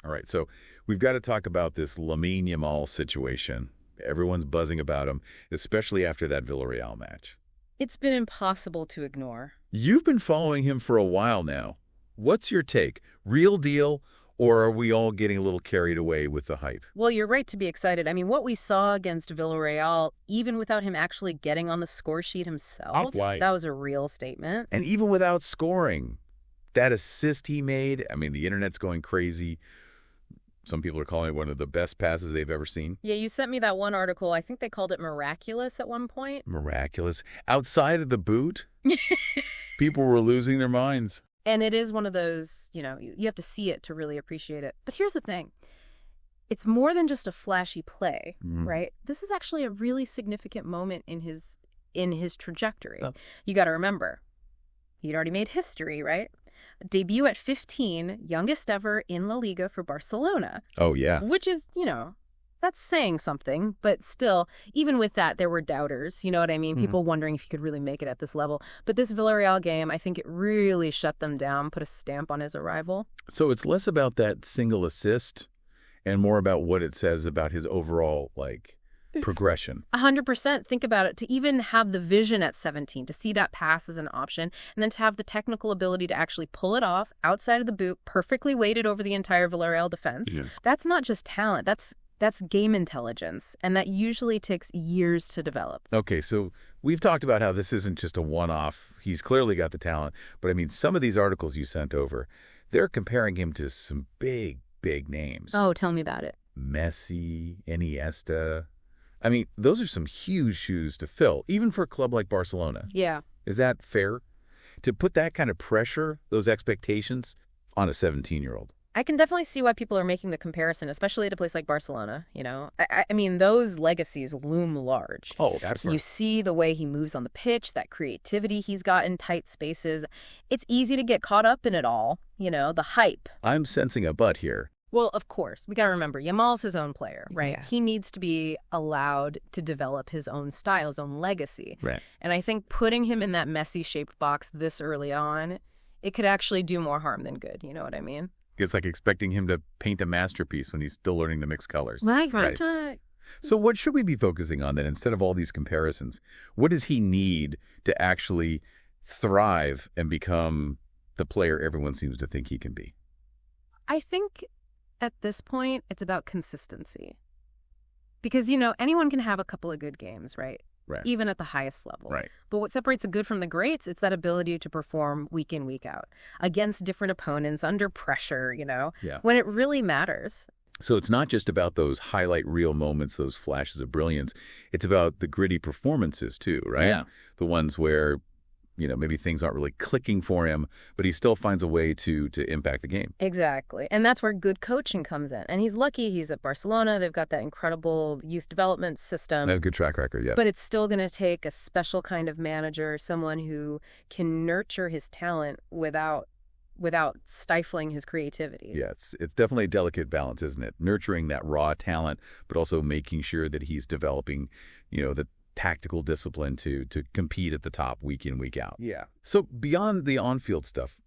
All right, so we've got to talk about this Lamine Yamal situation. Everyone's buzzing about him, especially after that Villarreal match. It's been impossible to ignore. You've been following him for a while now. What's your take? Real deal, or are we all getting a little carried away with the hype? Well, you're right to be excited. I mean, what we saw against Villarreal, even without him actually getting on the score sheet himself, Right. that was a real statement. And even without scoring, that assist he made, I mean, the internet's going crazy. Some people are calling it one of the best passes they've ever seen. Yeah, you sent me that one article. I think they called it miraculous at one point. Miraculous. Outside of the boot, people were losing their minds. And it is one of those, you have to see it to really appreciate it. But here's the thing. It's more than just a flashy play, right? This is actually a really significant moment in his trajectory. Oh. You got to remember, he'd already made history, right? Debut at 15, youngest ever in La Liga for Barcelona. Oh, yeah. Which is, that's saying something. But still, even with that, there were doubters. You know what I mean? People wondering if he could really make it at this level. But this Villarreal game, I think it really shut them down, put a stamp on his arrival. So it's less about that single assist and more about what it says about his overall, progression. 100%. Think about it. To even have the vision at 17, to see that pass as an option, and then to have the technical ability to actually pull it off outside of the boot, perfectly weighted over the entire Villarreal defense. Yeah. That's not just talent. That's game intelligence, and that usually takes years to develop. Okay, so we've talked about how this isn't just a one-off. He's clearly got the talent. But, I mean, some of these articles you sent over, they're comparing him to some big, big names. Oh, tell me about it. Messi, Iniesta. I mean, those are some huge shoes to fill, even for a club like Barcelona. Yeah. Is that fair? To put that kind of pressure, those expectations, on a 17-year-old? I can definitely see why people are making the comparison, especially at a place like Barcelona, I mean, those legacies loom large. Oh, absolutely. You see the way he moves on the pitch, that creativity he's got in tight spaces. It's easy to get caught up in it all, the hype. I'm sensing a but here. Well, of course. We got to remember, Yamal's his own player, right? Yeah. He needs to be allowed to develop his own style, his own legacy. Right. And I think putting him in that Messi-shaped box this early on, it could actually do more harm than good. You know what I mean? It's like expecting him to paint a masterpiece when he's still learning to mix colors. Right. So what should we be focusing on then instead of all these comparisons? What does he need to actually thrive and become the player everyone seems to think he can be? I think at this point, it's about consistency. Because, anyone can have a couple of good games, right? Right. Even at the highest level. Right. But what separates the good from the greats, it's that ability to perform week in, week out against different opponents, under pressure, Yeah. when it really matters. So it's not just about those highlight reel moments, those flashes of brilliance. It's about the gritty performances too, right? Yeah. The ones where, maybe things aren't really clicking for him, but he still finds a way to impact the game. Exactly. And that's where good coaching comes in. And he's lucky he's at Barcelona. They've got that incredible youth development system. They have a good track record, yeah. But it's still going to take a special kind of manager, someone who can nurture his talent without stifling his creativity. Yeah, it's definitely a delicate balance, isn't it? Nurturing that raw talent, but also making sure that he's developing, the tactical discipline to compete at the top week in, week out. Yeah. So beyond the on-field stuff,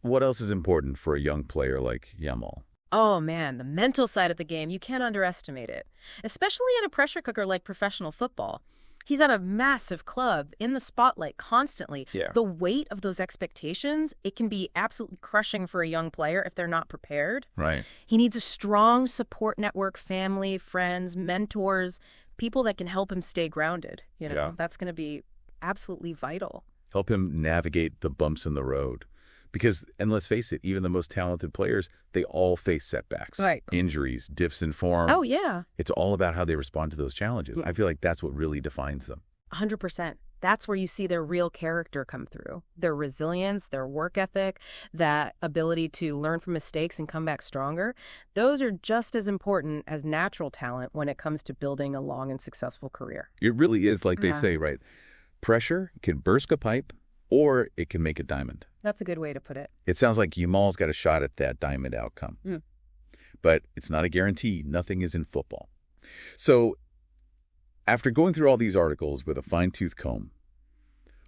what else is important for a young player like Yamal? Oh, man, the mental side of the game, you can't underestimate it, especially in a pressure cooker like professional football. He's at a massive club in the spotlight constantly. Yeah. The weight of those expectations, it can be absolutely crushing for a young player if they're not prepared. Right. He needs a strong support network, family, friends, mentors, people that can help him stay grounded. Yeah. That's going to be absolutely vital. Help him navigate the bumps in the road. Because, and let's face it, even the most talented players, they all face setbacks, right? Injuries, dips in form. Oh, yeah. It's all about how they respond to those challenges. I feel like that's what really defines them. 100%. That's where you see their real character come through. Their resilience, their work ethic, that ability to learn from mistakes and come back stronger. Those are just as important as natural talent when it comes to building a long and successful career. It really is like they say, right? Pressure can burst a pipe or it can make a diamond. That's a good way to put it. It sounds like Yamal's got a shot at that diamond outcome. But it's not a guarantee. Nothing is in football. So after going through all these articles with a fine-tooth comb,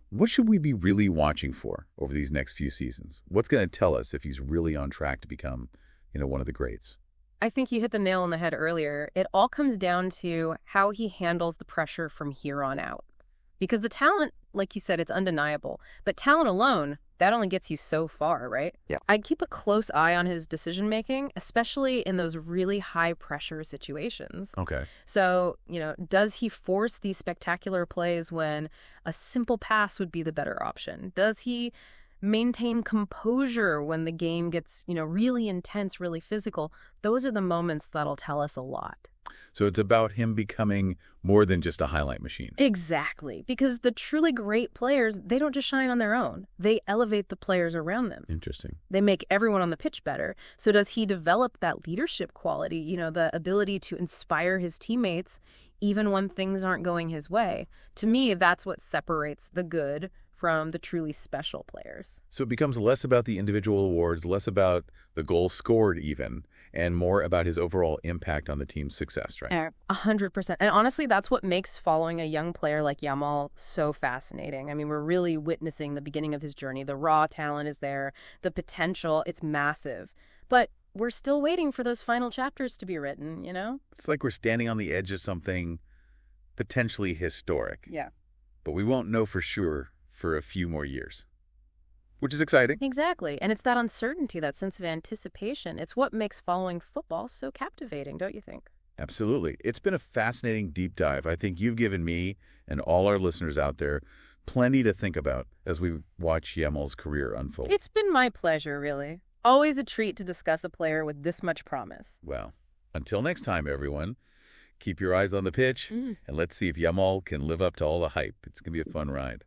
what should we be really watching for over these next few seasons? What's going to tell us if he's really on track to become one of the greats. I think you hit the nail on the head earlier. It all comes down to how he handles the pressure from here on out. Because the talent, like you said, it's undeniable. But talent alone, that only gets you so far, right? Yeah. I'd keep a close eye on his decision-making, especially in those really high-pressure situations. Okay. So, does he force these spectacular plays when a simple pass would be the better option? Does he maintain composure when the game gets, really intense, really physical? Those are the moments that'll tell us a lot. So it's about him becoming more than just a highlight machine. Exactly. Because the truly great players, they don't just shine on their own. They elevate the players around them. Interesting. They make everyone on the pitch better. So does he develop that leadership quality, the ability to inspire his teammates even when things aren't going his way? To me, that's what separates the good from the truly special players. So it becomes less about the individual awards, less about the goals scored even, and more about his overall impact on the team's success, right? 100%. And honestly, that's what makes following a young player like Yamal so fascinating. I mean, we're really witnessing the beginning of his journey. The raw talent is there. The potential, it's massive. But we're still waiting for those final chapters to be written, It's like we're standing on the edge of something potentially historic. Yeah. But we won't know for sure for a few more years, which is exciting. Exactly. And it's that uncertainty, that sense of anticipation. It's what makes following football so captivating, don't you think? Absolutely. It's been a fascinating deep dive. I think you've given me and all our listeners out there plenty to think about as we watch Yamal's career unfold. It's been my pleasure, really. Always a treat to discuss a player with this much promise. Well, until next time, everyone, keep your eyes on the pitch, and let's see if Yamal can live up to all the hype. It's going to be a fun ride.